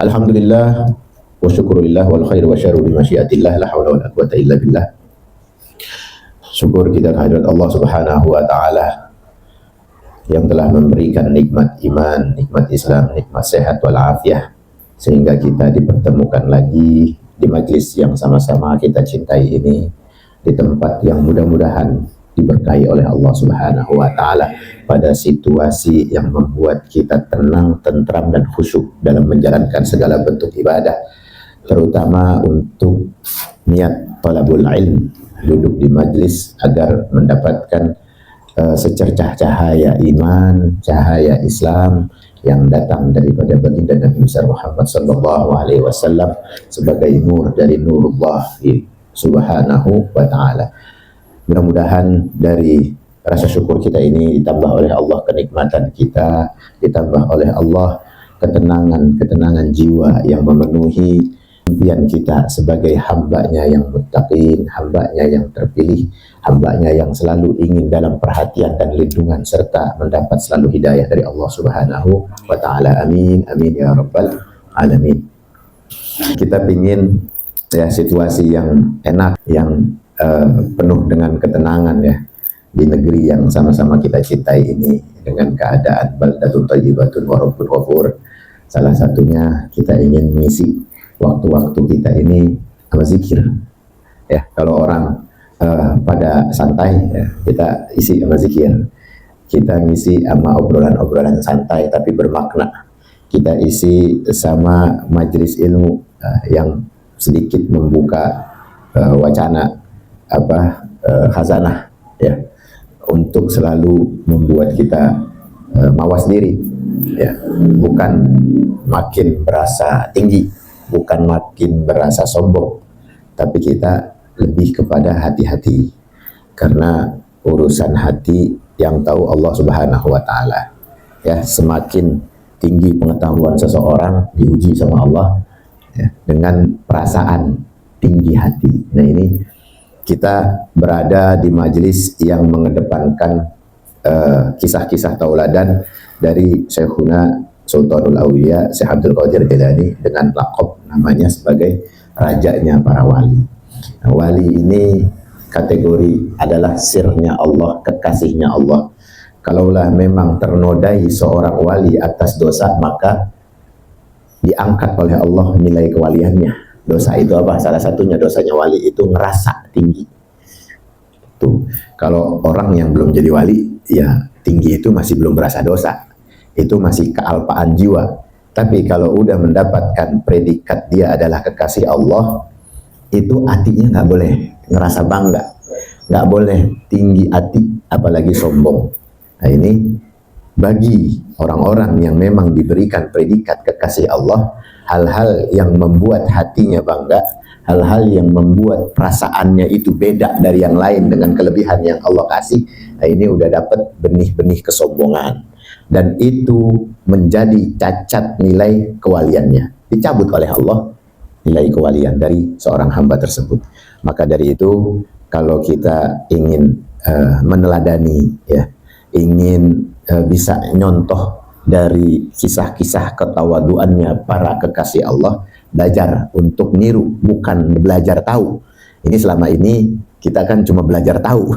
Alhamdulillah wa syukurillah wal khair wa syarru bi masyiatillah la haula wala quwata illa billah. Syukur kita kehadirat Allah Subhanahu wa taala yang telah memberikan nikmat iman, nikmat Islam, nikmat sehat wal afiah sehingga kita dipertemukan lagi di majlis yang sama-sama kita cintai ini, di tempat yang mudah-mudahan diberkahi oleh Allah Subhanahu wa taala pada situasi yang membuat kita tenang, tentram dan khusyuk dalam menjalankan segala bentuk ibadah, terutama untuk niat talabul ilm, duduk di majlis agar mendapatkan secercah cahaya iman, cahaya Islam yang datang daripada baginda Nabi besar Muhammad sallallahu alaihi wasallam sebagai nur dari nurullah subhanahu wa ta'ala. Mudah-mudahan dari rasa syukur kita ini ditambah oleh Allah kenikmatan kita, ditambah oleh Allah ketenangan jiwa yang memenuhi impian kita sebagai hambanya yang muttaqin, hambanya yang terpilih, hambanya yang selalu ingin dalam perhatian dan lindungan serta mendapat selalu hidayah dari Allah Subhanahu wa ta'ala. Amin, amin ya rabbal alamin. Kita ingin ya situasi yang enak, yang penuh dengan ketenangan ya di negeri yang sama-sama kita cintai ini, dengan keadaan baldatun thayyibatun wa rabbun ghafur. Salah satunya kita ingin mengisi waktu-waktu kita ini sama zikir ya. Kalau orang pada santai ya, kita isi sama zikir, kita ngisi sama obrolan-obrolan santai tapi bermakna, kita isi sama majelis ilmu yang sedikit membuka wacana khazanah ya, untuk selalu membuat kita mawas diri ya, bukan makin berasa tinggi, bukan makin berasa sombong, tapi kita lebih kepada hati-hati, karena urusan hati yang tahu Allah Subhanahu wa ta'ala ya. Semakin tinggi pengetahuan seseorang diuji sama Allah ya, dengan perasaan tinggi hati. Nah, ini kita berada di majelis yang mengedepankan kisah-kisah tauladan dari Syekhuna Sultanul Auliya Syekh Abdul Qadir Jailani dengan laqab namanya sebagai rajanya para wali. Nah, wali ini kategori adalah sirnya Allah, kekasihnya Allah. Kalaulah memang ternodai seorang wali atas dosa, maka diangkat oleh Allah nilai kewaliannya. Dosa itu apa? Salah satunya dosanya wali itu ngerasa tinggi. Tuh, kalau orang yang belum jadi wali, ya tinggi itu masih belum berasa dosa. Itu masih kealpaan jiwa. Tapi kalau udah mendapatkan predikat dia adalah kekasih Allah, itu hatinya nggak boleh ngerasa bangga, nggak boleh tinggi hati, apalagi sombong. Nah, ini bagi orang-orang yang memang diberikan predikat kekasih Allah, hal-hal yang membuat hatinya bangga, hal-hal yang membuat perasaannya itu beda dari yang lain dengan kelebihan yang Allah kasih, nah ini udah dapat benih-benih kesombongan, dan itu menjadi cacat nilai kewaliannya, dicabut oleh Allah nilai kewalian dari seorang hamba tersebut. Maka dari itu, kalau kita ingin meneladani ya, ingin bisa nyontoh dari kisah-kisah ketawaduannya para kekasih Allah, belajar untuk niru, bukan belajar tahu. Ini selama ini kita kan cuma belajar tahu,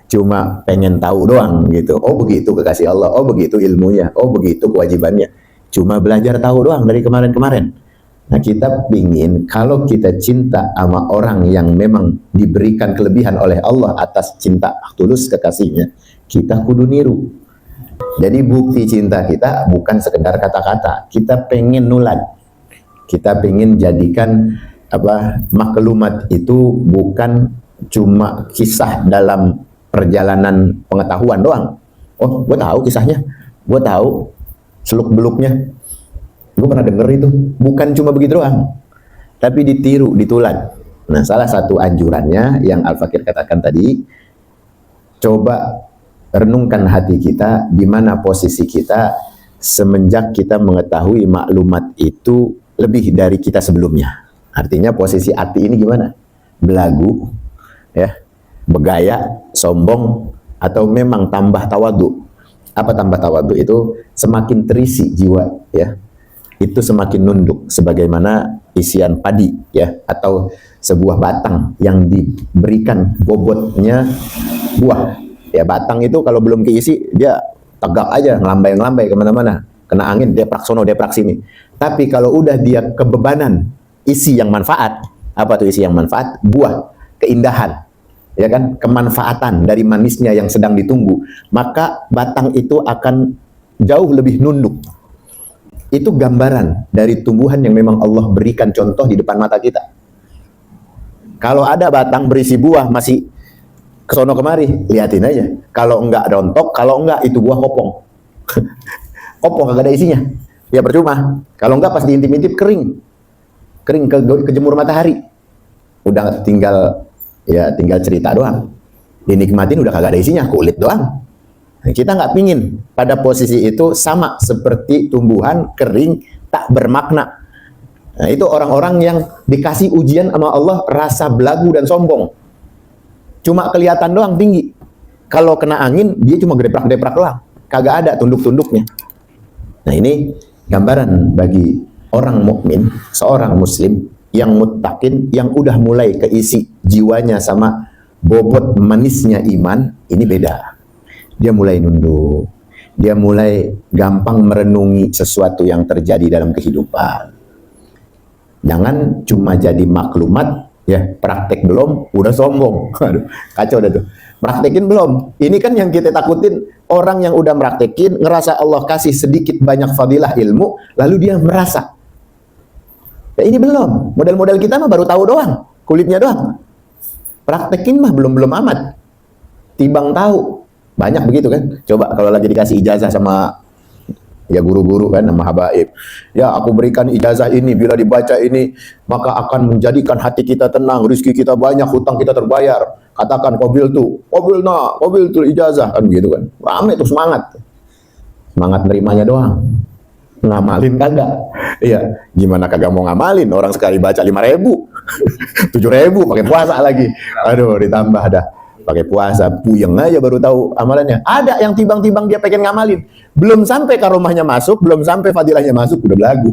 cuma pengen tahu doang gitu. Oh begitu kekasih Allah, oh begitu ilmunya, oh begitu kewajibannya. Cuma belajar tahu doang dari kemarin-kemarin. Nah, kita pingin kalau kita cinta sama orang yang memang diberikan kelebihan oleh Allah atas cinta tulus kekasihnya, kita kudu niru. Jadi bukti cinta kita bukan sekedar kata-kata, kita pengen nulad, kita pengen jadikan maklumat itu bukan cuma kisah dalam perjalanan pengetahuan doang. Oh, gue tahu kisahnya, gue tahu seluk-beluknya, gue pernah denger itu. Bukan cuma begitu doang, tapi ditiru, ditulad. Nah, salah satu anjurannya yang Al-Fakir katakan tadi, coba renungkan hati kita, di mana posisi kita semenjak kita mengetahui maklumat itu lebih dari kita sebelumnya. Artinya posisi hati ini gimana? Belagu, ya, begaya, sombong, atau memang tambah tawadu. Apa tambah tawadu? Itu semakin terisi jiwa, ya, itu semakin nunduk, sebagaimana isian padi ya, atau sebuah batang yang diberikan bobotnya buah. Ya, batang itu kalau belum keisi dia tegak aja, ngelambai-ngelambai kemana-mana, kena angin deprak sono deprak sini. Tapi kalau udah dia kebebanan isi yang manfaat, apa tuh isi yang manfaat? Buah, keindahan, ya kan, kemanfaatan dari manisnya yang sedang ditunggu, maka batang itu akan jauh lebih nunduk. Itu gambaran dari tumbuhan yang memang Allah berikan contoh di depan mata kita. Kalau ada batang berisi buah masih kesono kemari, liatin aja. Kalau enggak rontok, kalau enggak itu buah kopong. Kopong kagak ada isinya, ya percuma. Kalau enggak pas diintip-intip kering kejemur matahari, udah tinggal cerita doang, dinikmatin udah kagak ada isinya, kulit doang. Nah, kita nggak pingin pada posisi itu sama seperti tumbuhan kering tak bermakna. Nah, itu orang-orang yang dikasih ujian sama Allah, rasa belagu dan sombong, cuma kelihatan doang tinggi, kalau kena angin dia cuma gedeprak-gedeprak doang, kagak ada tunduk-tunduknya. Nah, ini gambaran bagi orang mukmin, seorang muslim yang muttaqin, yang udah mulai keisi jiwanya sama bobot manisnya iman. Ini beda. Dia mulai nunduk, dia mulai gampang merenungi sesuatu yang terjadi dalam kehidupan. Jangan cuma jadi maklumat, ya, praktek belum udah sombong. Aduh, kacau dah tuh. Praktekin belum. Ini kan yang kita takutin, orang yang udah praktekin ngerasa Allah kasih sedikit banyak fadilah ilmu, lalu dia merasa. Ya, ini belum. Model-model kita mah baru tahu doang, kulitnya doang. Praktekin mah belum amat. Tibang tahu. Banyak begitu kan. Coba kalau lagi dikasih ijazah sama ya guru-guru kan, sama habaib. Ya, aku berikan ijazah ini, bila dibaca ini maka akan menjadikan hati kita tenang, rezeki kita banyak, hutang kita terbayar. Katakan qabil tuh ijazah, kan gitu kan. Rame tuh semangat. Semangat nerimanya doang. Ngamalin kagak. Iya, gimana kagak mau ngamalin? Orang sekali baca 5.000, 7.000, pakai puasa lagi. Aduh, ditambah dah. Pakai puasa, puyeng aja baru tahu amalannya. Ada yang timbang-timbang dia pengen ngamalin, belum sampai karomahnya masuk, belum sampai fadilahnya masuk, udah belagu.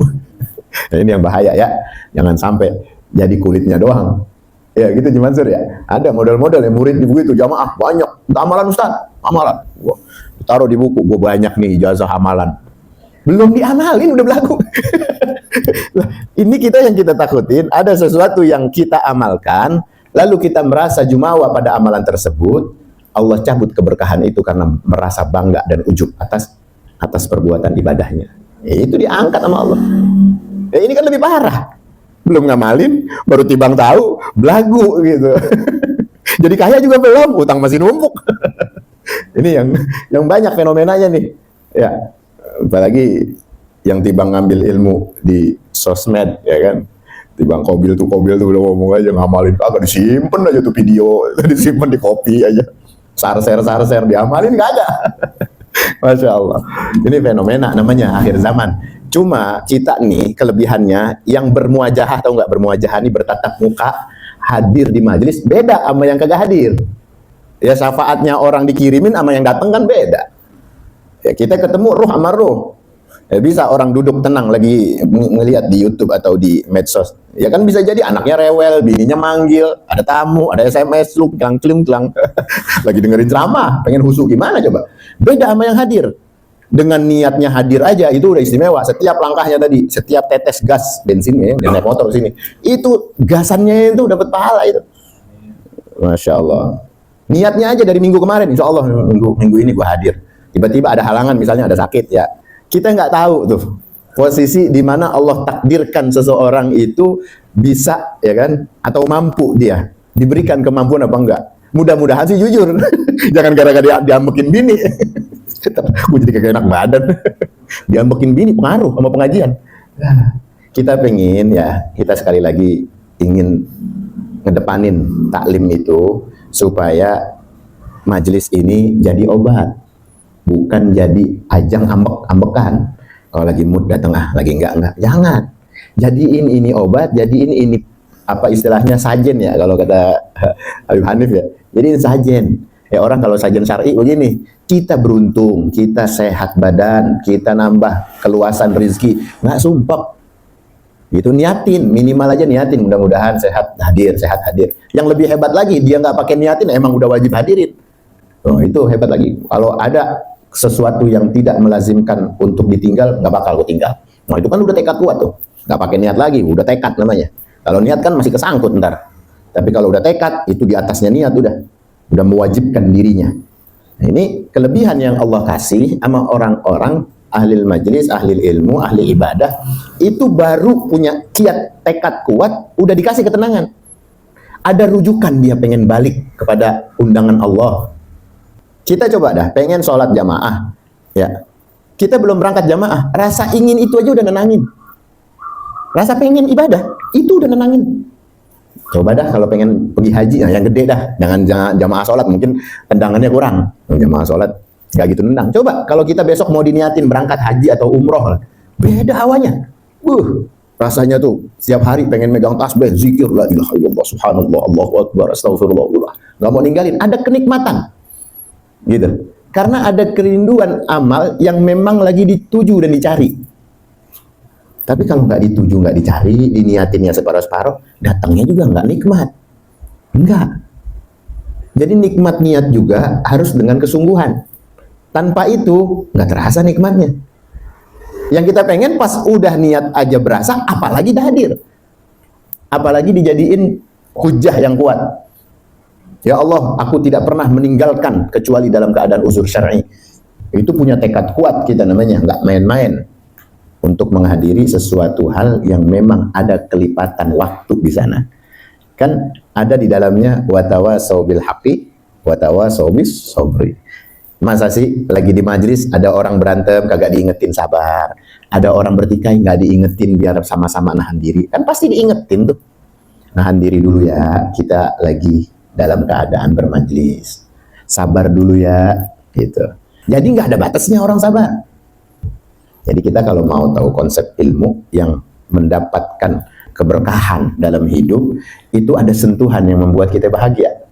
Nah, ini yang bahaya ya. Jangan sampai jadi kulitnya doang. Ya gitu, Mansur ya. Ada model-model yang murid di buku itu jamaah banyak. Amalan Ustaz, amalan. Gua taruh di buku, gua banyak nih ijazah amalan. Belum diamalin udah belagu. Ini kita yang kita takutin, ada sesuatu yang kita amalkan, lalu kita merasa jumawa pada amalan tersebut, Allah cabut keberkahan itu karena merasa bangga dan ujub atas perbuatan ibadahnya. Itu diangkat sama Allah. Ini kan lebih parah. Belum ngamalin, baru tibang tahu, belagu gitu. Jadi kaya juga belum, utang masih numpuk. Ini yang banyak fenomenanya nih. Ya, apalagi yang tibang ngambil ilmu di sosmed, ya kan. Tibang kobil tuh udah ngomong aja, ngamalin kagak, disimpen aja tuh video, disimpen di copy aja, sarser diamalin kagak. Masya Allah, ini fenomena namanya akhir zaman. Cuma kita nih kelebihannya yang bermuajahah, atau nggak bermuajahah nih, bertatap muka, hadir di majelis, beda sama yang kagak hadir. Ya, syafaatnya orang dikirimin sama yang datang kan beda. Ya, kita ketemu ruh sama ruh. Ya, bisa orang duduk tenang lagi ngelihat di YouTube atau di medsos. Ya kan bisa jadi anaknya rewel, bininya manggil, ada tamu, ada SMS, lu klang. Lagi dengerin ceramah, pengen husu gimana coba? Beda sama yang hadir. Dengan niatnya hadir aja itu udah istimewa. Setiap langkahnya tadi, setiap tetes gas bensinnya, dan naik motor sini, itu gasannya itu dapat pahala itu. Masya Allah. Niatnya aja dari minggu kemarin, insya Allah minggu ini gua hadir. Tiba-tiba ada halangan, misalnya ada sakit ya. Kita nggak tahu tuh posisi di mana Allah takdirkan seseorang itu bisa, ya kan, atau mampu dia diberikan kemampuan apa enggak. Mudah-mudahan sih jujur. Jangan gara-gara diambekin bini. Gue jadi kagak enak badan. Diambekin bini pengaruh sama pengajian. Kita pengen ya, kita sekali lagi ingin ngedepanin taklim itu supaya majelis ini jadi obat, bukan jadi ajang ambek-ambekan. Kalau lagi mood datang, lagi enggak. Jangan. Jadiin ini obat, jadiin ini apa istilahnya sajen ya, kalau kata Habib Hanif ya. Jadiin sajen. Ya orang kalau sajian syar'i begini, kita beruntung, kita sehat badan, kita nambah keluasan rezeki, nggak sumpah. Gitu niatin, minimal aja niatin, mudah-mudahan sehat hadir. Yang lebih hebat lagi, dia nggak pakai niatin, emang udah wajib hadirin. Oh, itu hebat lagi. Kalau ada sesuatu yang tidak melazimkan untuk ditinggal, nggak bakal gue tinggal. Nah itu kan udah tekad kuat tuh, nggak pakai niat lagi, udah tekad namanya. Kalau niat kan masih kesangkut ntar. Tapi kalau udah tekad, itu di atasnya niat udah mewajibkan dirinya. Nah, ini kelebihan yang Allah kasih sama orang-orang ahli majlis, ahli ilmu, ahli ibadah, itu baru punya kiat tekad kuat, udah dikasih ketenangan. Ada rujukan dia pengen balik kepada undangan Allah. Kita coba dah, pengen sholat jamaah, ya. Kita belum berangkat jamaah, rasa ingin itu aja udah nenangin. Rasa pengen ibadah, itu udah nenangin. Coba dah kalau pengen pergi haji, nah yang gede dah, jangan jamaah sholat, mungkin tendangannya kurang. Jamaah sholat nggak gitu nendang. Coba kalau kita besok mau diniatin berangkat haji atau umroh, beda hawanya. Rasanya tuh setiap hari pengen megang tasbih, zikir, la ilaha illallah, subhanallah, Allahu akbar, astagfirullah. Nggak mau ninggalin, ada kenikmatan. Gitu. Karena ada kerinduan amal yang memang lagi dituju dan dicari. Tapi kalau nggak dituju, nggak dicari, diniatinnya separuh-separuh, datangnya juga nggak nikmat. Enggak. Jadi nikmat niat juga harus dengan kesungguhan. Tanpa itu, nggak terasa nikmatnya. Yang kita pengen pas udah niat aja berasa, apalagi hadir. Apalagi dijadiin hujah yang kuat. Ya Allah, aku tidak pernah meninggalkan kecuali dalam keadaan uzur syar'i. Itu punya tekad kuat kita namanya, nggak main-main. Untuk menghadiri sesuatu hal yang memang ada kelipatan waktu di sana. Kan ada di dalamnya watawasau bil haqqi watawasau bis sabri. Masa sih lagi di majelis ada orang berantem kagak diingetin sabar, ada orang bertikai nggak diingetin biar sama-sama nahan diri, kan pasti diingetin tuh. Nahan diri dulu ya, kita lagi dalam keadaan bermajelis. Sabar dulu ya, gitu. Jadi nggak ada batasnya orang sabar. Jadi kita kalau mau tahu konsep ilmu yang mendapatkan keberkahan dalam hidup, itu ada sentuhan yang membuat kita bahagia.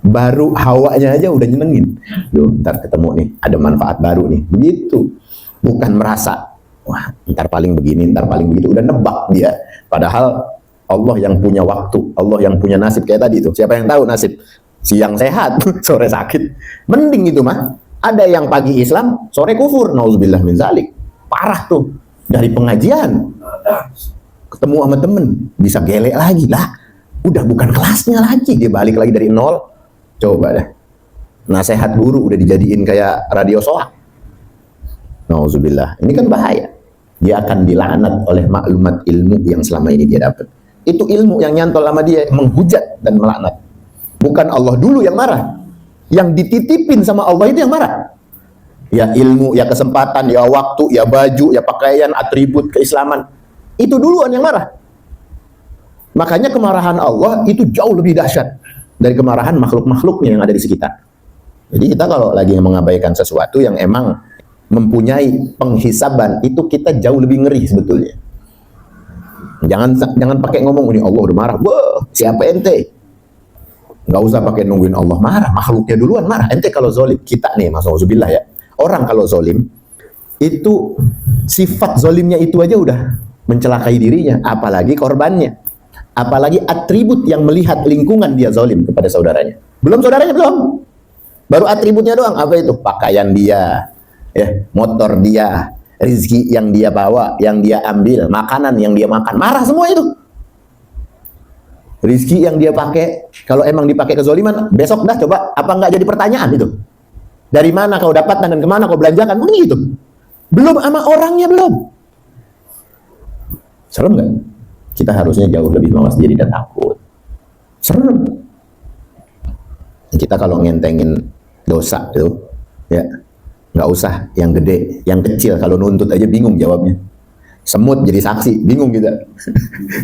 Baru hawanya aja udah nyenengin. Duh, ntar ketemu nih, ada manfaat baru nih. Begitu. Bukan merasa, wah ntar paling begini, ntar paling begitu. Udah nebak dia. Padahal Allah yang punya waktu, Allah yang punya nasib kayak tadi tuh. Siapa yang tahu nasib? Siang sehat, sore sakit. Mending itu mah. Ada yang pagi Islam, sore kufur. Nauzubillah min zalik. Parah tuh, dari pengajian ketemu sama temen bisa gelek lagi lah, udah bukan kelasnya lagi, dia balik lagi dari nol. Coba dah, nasihat guru udah dijadiin kayak radio soak. Nauzubillah, ini kan bahaya. Dia akan dilaknat oleh maklumat ilmu yang selama ini dia dapat. Itu ilmu yang nyantol sama dia, menghujat dan melaknat. Bukan Allah dulu yang marah, yang dititipin sama Allah itu yang marah. Ya ilmu, ya kesempatan, ya waktu, ya baju, ya pakaian, atribut keislaman. Itu duluan yang marah. Makanya kemarahan Allah itu jauh lebih dahsyat dari kemarahan makhluk-makhluknya yang ada di sekitar. Jadi kita kalau lagi mengabaikan sesuatu yang emang mempunyai penghisaban, itu kita jauh lebih ngeri sebetulnya. Jangan pakai ngomong ini Allah udah marah. Wah, siapa ente? Nggak usah pakai nungguin Allah marah, makhluknya duluan marah. Ente kalau zolim, kita nih, masya ya. Orang kalau zolim, itu sifat zolimnya itu aja udah mencelakai dirinya, apalagi korbannya. Apalagi atribut yang melihat lingkungan dia zolim kepada saudaranya. Belum saudaranya, belum. Baru atributnya doang. Apa itu? Pakaian dia, ya, motor dia, rezeki yang dia bawa, yang dia ambil, makanan yang dia makan. Marah semua itu. Rezeki yang dia pakai, kalau emang dipakai kezoliman, besok dah coba, apa nggak jadi pertanyaan itu? Dari mana kau dapatkan dan kemana kau belanjakan? Begitu. Belum sama orangnya belum. Serem nggak? Kita harusnya jauh lebih mawas diri dan takut. Serem. Kita kalau ngentengin dosa itu, ya nggak usah yang gede, yang kecil. Kalau nuntut aja bingung jawabnya. Semut jadi saksi, bingung kita.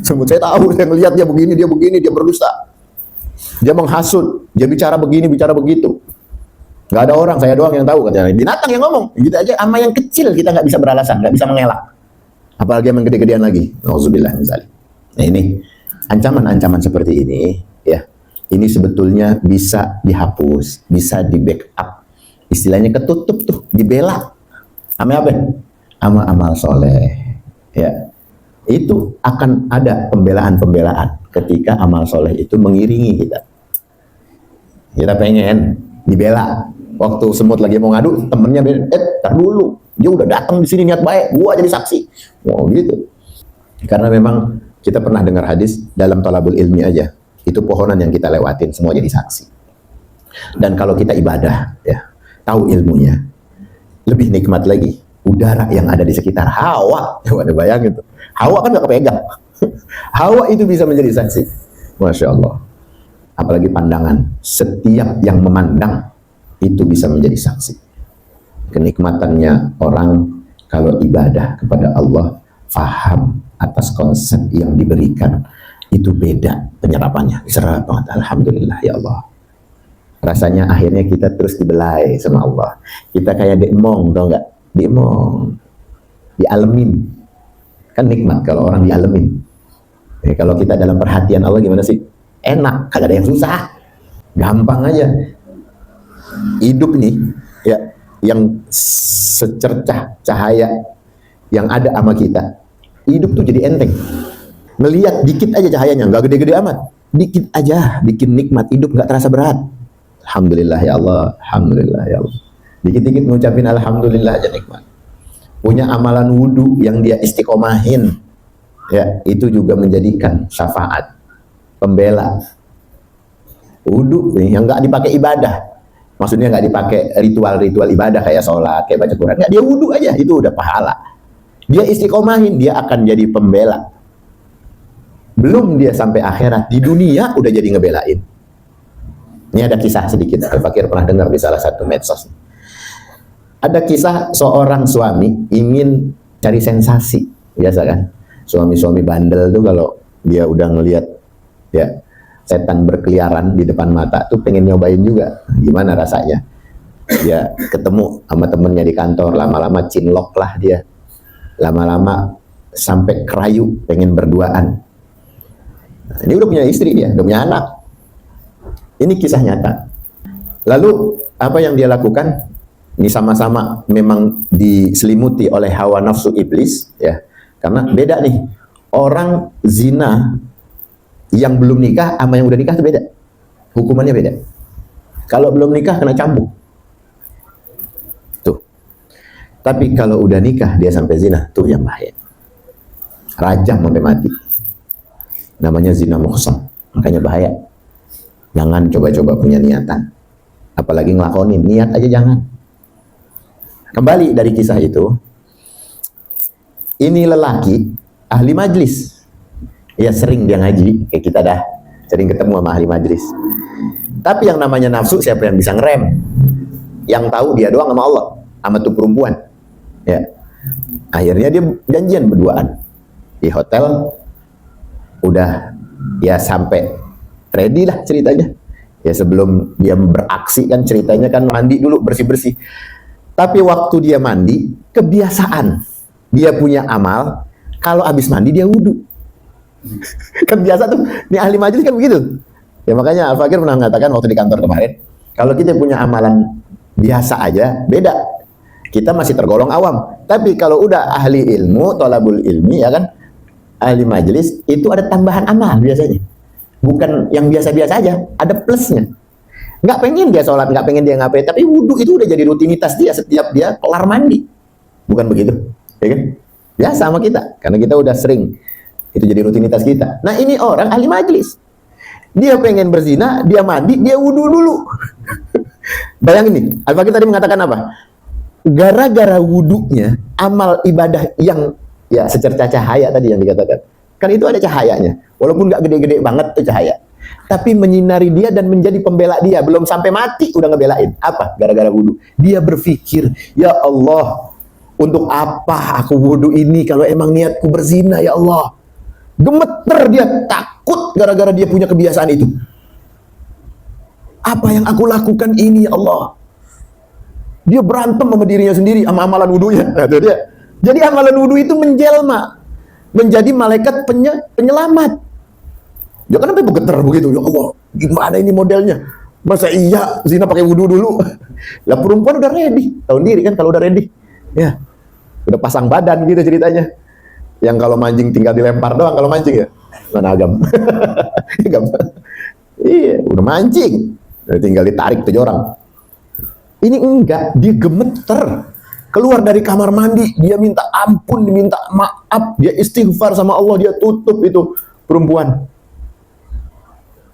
Semut saya tahu, saya ngelihat dia begini, dia berdusta. Dia menghasut, dia bicara begini, bicara begitu. Nggak ada orang, saya doang yang tahu katanya. Binatang yang ngomong, gitu aja. Sama yang kecil kita nggak bisa beralasan, nggak bisa mengelak. Apalagi yang gede-gedean lagi. Nauzubillah misalnya. Nah ini ancaman-ancaman seperti ini, ya, ini sebetulnya bisa dihapus, bisa di backup. Istilahnya ketutup tuh, dibela. Sama apa? Sama amal soleh. Ya, itu akan ada pembelaan-pembelaan ketika amal soleh itu mengiringi kita. Kita pengen dibela. Waktu semut lagi mau ngadu, temennya tar dulu, dia udah datang di sini niat baik, gua jadi saksi. Oh gitu. Karena memang kita pernah dengar hadis dalam thalabul ilmi aja, itu pohonan yang kita lewatin semua jadi saksi. Dan kalau kita ibadah, ya tahu ilmunya, lebih nikmat lagi udara yang ada di sekitar. Hawa, coba bayangin tuh. Hawa kan gak kepegang. Hawa itu bisa menjadi saksi. Masya Allah. Apalagi pandangan. Setiap yang memandang itu bisa menjadi saksi. Kenikmatannya orang kalau ibadah kepada Allah, faham atas konsep yang diberikan, itu beda penyerapannya. Serap banget. Alhamdulillah ya Allah. Rasanya akhirnya kita terus dibelai sama Allah. Kita kayak diemong, tau nggak? Diemong, dialemin. Kan nikmat kalau orang dialemin. Kalau kita dalam perhatian Allah gimana sih? Enak, kagak ada yang susah, gampang aja. Hidup nih, ya, yang secercah cahaya yang ada sama kita, hidup tuh jadi enteng. Ngelihat dikit aja cahayanya, nggak gede-gede amat, dikit aja bikin nikmat hidup, nggak terasa berat. Alhamdulillah ya Allah, alhamdulillah ya Allah. Dikit-dikit ngucapin alhamdulillah aja nikmat. Punya amalan wudhu yang dia istiqomahin, ya itu juga menjadikan syafaat, pembela. Wudhu yang nggak dipakai ibadah, maksudnya nggak dipakai ritual-ritual ibadah kayak sholat, kayak baca Quran, nggak, dia wudhu aja itu udah pahala. Dia istiqomahin, dia akan jadi pembela. Belum dia sampai akhirat, di dunia udah jadi ngebelain. Ini ada kisah sedikit, Al-Fakir pernah dengar di salah satu medsos. Ada kisah seorang suami ingin cari sensasi, biasa kan? Suami-suami bandel tuh kalau dia udah ngelihat ya setan berkeliaran di depan mata tuh pengen nyobain juga, gimana rasanya? Dia ketemu sama temennya di kantor, lama-lama cinlok lah dia, lama-lama sampai kerayu pengen berduaan. Ini udah punya istri dia, udah punya anak. Ini kisah nyata. Lalu apa yang dia lakukan? Ini sama-sama memang diselimuti oleh hawa nafsu iblis, ya. Karena beda nih, orang zina yang belum nikah sama yang udah nikah itu beda. Hukumannya beda. Kalau belum nikah kena cambuk. Tuh. Tapi kalau udah nikah dia sampai zina, tuh yang bahaya. Rajam sampai mati. Namanya zina muhsan. Makanya bahaya. Jangan coba-coba punya niatan. Apalagi ngelakonin, niat aja jangan. Kembali dari kisah itu, ini lelaki ahli majlis. Ya sering dia ngaji, kayak kita dah sering ketemu sama ahli majlis. Tapi yang namanya nafsu siapa yang bisa ngerem? Yang tahu dia doang sama Allah, sama tuh perempuan. Ya. Akhirnya dia janjian berduaan di hotel. Udah ya sampai ready lah ceritanya. Ya sebelum dia beraksi kan ceritanya kan mandi dulu, bersih-bersih. Tapi waktu dia mandi, kebiasaan dia punya amal, kalau habis mandi dia wudhu. Kan biasa tuh, ini ahli majlis kan begitu. Ya makanya Al-Fakir pernah mengatakan waktu di kantor kemarin, kalau kita punya amalan biasa aja, beda. Kita masih tergolong awam. Tapi kalau udah ahli ilmu, thalabul ilmi, ya kan, ahli majlis, itu ada tambahan amal biasanya. Bukan yang biasa-biasa aja, ada plusnya. Nggak pengen dia sholat, nggak pengen dia ngapain, tapi wudhu itu udah jadi rutinitas dia setiap dia kelar mandi. Bukan begitu? Ya kan? Biasa sama kita, karena kita udah sering. Itu jadi rutinitas kita. Nah ini orang ahli majlis. Dia pengen berzina, dia mandi, dia wudhu dulu. Bayangin nih, Al-Fakir tadi mengatakan apa? Gara-gara wudhunya, amal ibadah yang ya secercah cahaya tadi yang dikatakan. Kan itu ada cahayanya. Walaupun nggak gede-gede banget tuh cahaya. Tapi menyinari dia dan menjadi pembela dia. Belum sampai mati udah ngebelain. Apa? Gara-gara wudhu. Dia berpikir, ya Allah, untuk apa aku wudhu ini kalau emang niatku berzina, ya Allah. Gemeter dia, takut gara-gara dia punya kebiasaan itu. Apa yang aku lakukan ini, ya Allah? Dia berantem sama dirinya sendiri, sama amalan wudhunya. Nah, itu dia. Jadi amalan wudhu itu menjelma. Menjadi malaikat penyelamat. Ya kan sampai bergetar begitu. Ya Allah, gimana ini modelnya? Masa iya zina pakai wudhu dulu? Lah perempuan udah ready, tahu diri kan kalau udah ready. Ya, udah pasang badan gitu ceritanya. Yang kalau mancing tinggal dilempar doang kalau mancing ya. Mana agam. Iya, udah mancing. Udah tinggal ditarik tuh orang. Ini enggak, dia gemeter. Keluar dari kamar mandi, dia minta ampun, dia minta maaf, dia istighfar sama Allah, dia tutup itu perempuan.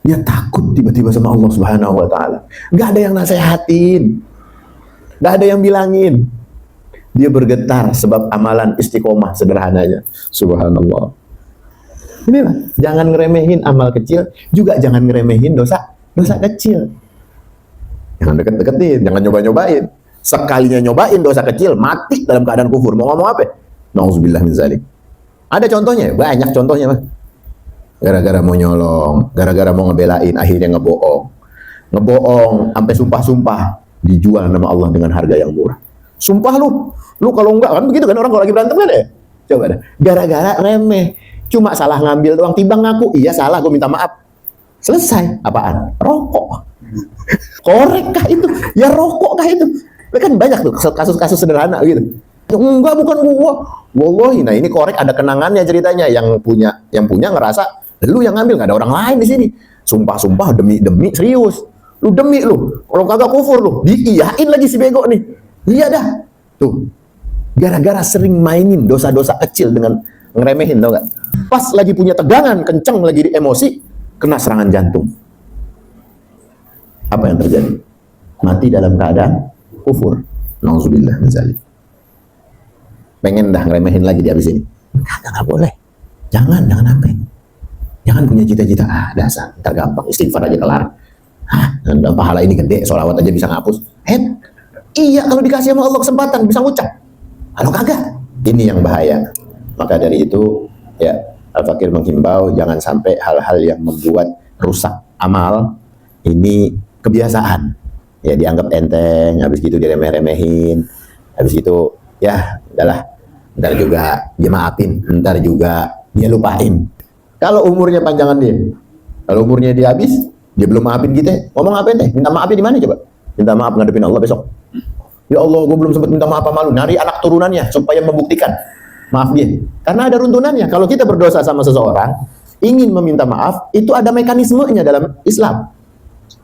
Dia takut tiba-tiba sama Allah Subhanahu wa Ta'ala. Gak ada yang nasehatin, gak ada yang bilangin. Dia bergetar sebab amalan istiqomah sederhananya. Subhanallah. Inilah, jangan ngeremehin amal kecil, juga jangan ngeremehin dosa kecil. Jangan deket-deketin, jangan nyoba-nyobain. Sekalinya nyobain dosa kecil, mati dalam keadaan kufur. Mau ngomong apa? Nauzubillah min zalik. Ada contohnya, banyak contohnya, Mas. Gara-gara mau nyolong, gara-gara mau ngebelain, akhirnya ngebohong. Ngebohong, sampai sumpah-sumpah, dijual nama Allah dengan harga yang murah. Sumpah lu kalau enggak, kan begitu kan orang kalau lagi berantem kan ya? Coba dah, gara-gara remeh, cuma salah ngambil doang, timbang ngaku, iya salah, gue minta maaf. Selesai, apaan? Rokok. Korek kah itu? Ya rokok kah itu? Kan banyak tuh kasus-kasus sederhana gitu. Enggak, bukan gua. Wallahi, nah ini korek ada kenangannya ceritanya. Yang punya ngerasa lu yang ngambil, nggak ada orang lain di sini. Sumpah-sumpah demi serius. Lu demi lu. Kalau kagak kufur lu, diiyain lagi si bego nih. Iya dah. Tuh. Gara-gara sering mainin dosa-dosa kecil dengan ngeremehin, tau nggak? Pas lagi punya tegangan kenceng, lagi di emosi, kena serangan jantung. Apa yang terjadi? Mati dalam keadaan kufur. Nauzubillah min zalik. Pengen dah ngeremehin lagi di habis ini. Nggak boleh. Jangan sampai. Jangan punya cita-cita, dasar, ntar gampang, istighfar aja kelar. Dan pahala ini gede, sholawat aja bisa ngapus. Iya, kalau dikasih sama Allah kesempatan, bisa ngucap. Kalau kagak, ini yang bahaya. Maka dari itu, ya, Al-Fakir menghimbau, jangan sampai hal-hal yang membuat rusak amal, ini kebiasaan. Ya, dianggap enteng, habis gitu diremeh-remehin, habis itu, ya, udahlah, ntar juga dia maafin, ntar juga dia lupain. Kalau umurnya panjangan dia, kalau umurnya dia habis, dia belum maafin kita, ngomong apa ente? Minta maafnya di mana coba? Minta maaf ngadepin Allah besok. Ya Allah, gue belum sempat minta maaf sama lu. Nari anak turunannya supaya membuktikan maaf dia. Karena ada runtunannya. Kalau kita berdosa sama seseorang, ingin meminta maaf, itu ada mekanismenya dalam Islam.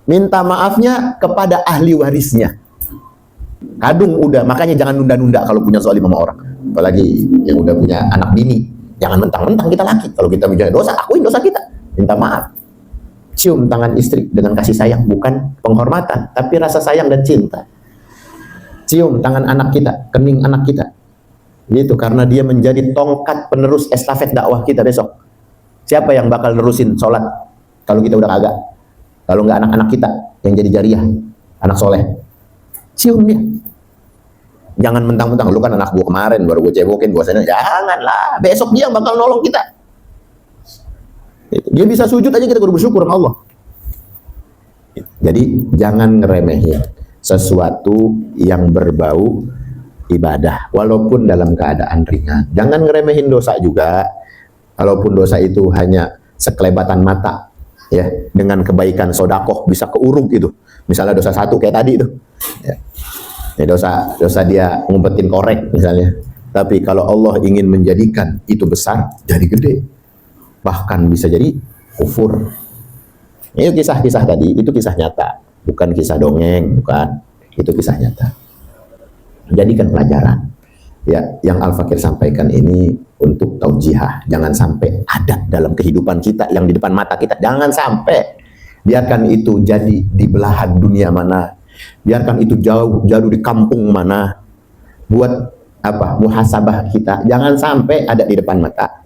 Minta maafnya kepada ahli warisnya. Kadung udah, makanya jangan nunda-nunda kalau punya zalim sama orang. Apalagi yang udah punya anak bini. Jangan mentang-mentang kita laki. Kalau kita punya dosa, akuin dosa kita. Minta maaf. Cium tangan istri dengan kasih sayang, bukan penghormatan, tapi rasa sayang dan cinta. Cium tangan anak kita, kening anak kita. Gitu, karena dia menjadi tongkat penerus estafet dakwah kita besok. Siapa yang bakal nerusin sholat kalau kita udah kagak? Kalau nggak anak-anak kita yang jadi jariah, anak soleh. Cium dia. Jangan mentang-mentang, lu kan anak gua kemarin, baru gua cebokin, gua sana. Janganlah, besok dia yang bakal nolong kita. Dia bisa sujud aja, kita kudu bersyukur sama Allah. Jadi jangan ngeremehin sesuatu yang berbau ibadah, walaupun dalam keadaan ringan. Jangan ngeremehin dosa juga, walaupun dosa itu hanya sekelebatan mata, ya, dengan kebaikan sodakoh bisa keuruk itu. Misalnya dosa satu kayak tadi itu, ya. Ya, dosa dia ngumpetin korek misalnya. Tapi kalau Allah ingin menjadikan itu besar, jadi gede, bahkan bisa jadi kufur. Itu kisah-kisah tadi, itu kisah nyata, bukan kisah dongeng, bukan. Itu kisah nyata. Jadikan pelajaran. Ya, yang Al-Fakir sampaikan ini untuk taujihah. Jangan sampai ada dalam kehidupan kita yang di depan mata kita. Jangan sampai. Biarkan itu jadi di belahan dunia mana. Biarkan itu jauh di kampung mana. Buat apa? Muhasabah kita. Jangan sampai ada di depan mata.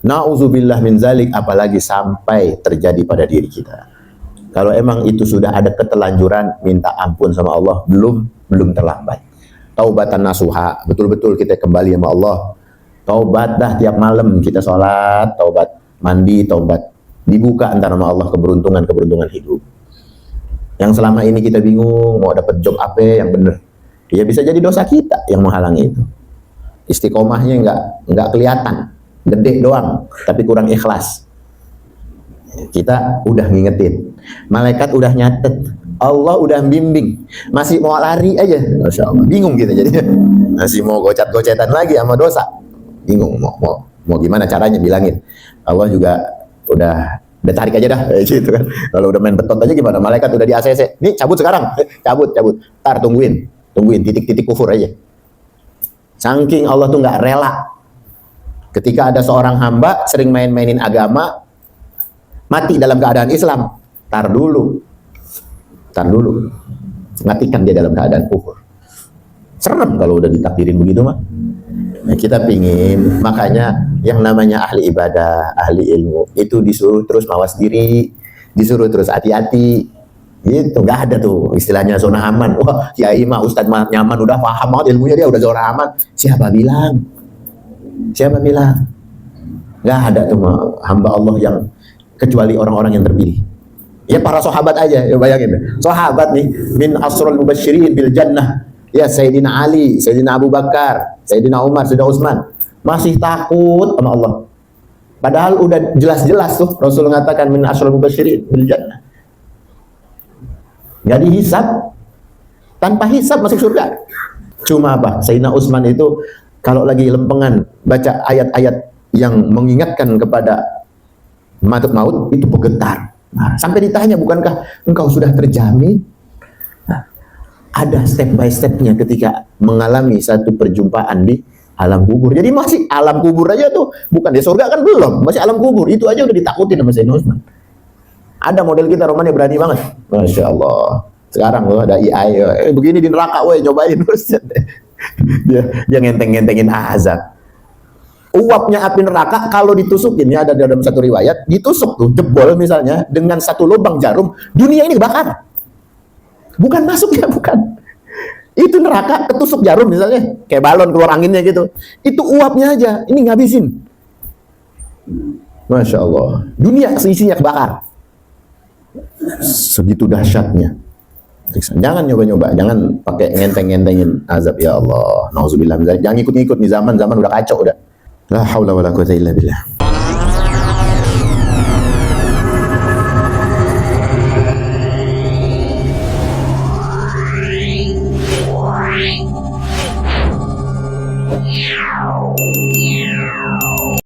Nauzubillah min zalik, apalagi sampai terjadi pada diri kita. Kalau emang itu sudah ada ketelanjuran, minta ampun sama Allah, belum terlambat. Taubatan nasuha, betul-betul kita kembali sama Allah. Taubat dah tiap malam kita sholat, taubat mandi, taubat. Dibuka antara sama Allah keberuntungan hidup. Yang selama ini kita bingung mau dapat job apa yang bener. Ya bisa jadi dosa kita yang menghalangi itu. Istiqomahnya nggak kelihatan. Gede doang, tapi kurang ikhlas. Kita udah ngingetin, malaikat udah nyatet, Allah udah bimbing, masih mau lari aja, Masya Allah, bingung gitu jadi, masih mau gocet-gocetan lagi sama dosa, bingung mau gimana caranya bilangin. Allah juga udah tarik aja dah, gitu kan. Kalau udah main beton aja gimana, malaikat udah di ACC, nih cabut sekarang, cabut, ntar tungguin titik-titik kufur aja. Saking Allah tuh nggak rela ketika ada seorang hamba sering main-mainin agama, mati dalam keadaan Islam, tar dulu, matikan dia dalam keadaan kufur. Serem kalau udah ditakdirin begitu mah. Nah, kita pingin, makanya yang namanya ahli ibadah, ahli ilmu itu disuruh terus mawas diri, disuruh terus hati-hati. Itu nggak ada tuh istilahnya zona aman. Wah, kiai mah ustadz mah nyaman, udah paham banget ilmunya, dia udah zona aman. Siapa bilang? Nggak ada tuh hamba Allah yang kecuali orang-orang yang terpilih. Ya para sahabat aja, ya bayangin. Sahabat nih, min asrul mubasyirin bil jannah. Ya Sayyidina Ali, Sayyidina Abu Bakar, Sayyidina Umar, Sayyidina Utsman masih takut sama Allah. Padahal udah jelas-jelas tuh Rasul mengatakan min asrul mubasyirin bil jannah. Nggak dihisab, tanpa hisab masuk surga. Cuma apa? Sayyidina Utsman itu kalau lagi lempengan baca ayat-ayat yang mengingatkan kepada maut itu bergetar. Nah, sampai ditanya, bukankah engkau sudah terjamin? Nah, ada step by stepnya ketika mengalami satu perjumpaan di alam kubur. Jadi masih alam kubur aja tuh, bukan di surga kan belum, masih alam kubur. Itu aja udah ditakutin sama Sayyidina Utsman. Ada model kita romannya berani banget. Masya Allah. Sekarang loh ada AI, begini di neraka, woi cobain. dia ngenteng-ngentengin azab. Uapnya api neraka kalau ditusukin, ya ada dalam satu riwayat, ditusuk tuh jebol misalnya dengan satu lubang jarum, dunia ini kebakar. Bukan masuk ya, bukan. Itu neraka ketusuk jarum misalnya, kayak balon keluar anginnya gitu. Itu uapnya aja, ini ngabisin. Masya Allah. Dunia seisinya kebakar. Segitu dahsyatnya. Jangan nyoba-nyoba, jangan pakai ngenteng-ngentengin azab, ya Allah. Nauzubillah. Jangan ikut-ikut nih, zaman udah kacau udah. La haula wala quwwata illa billah.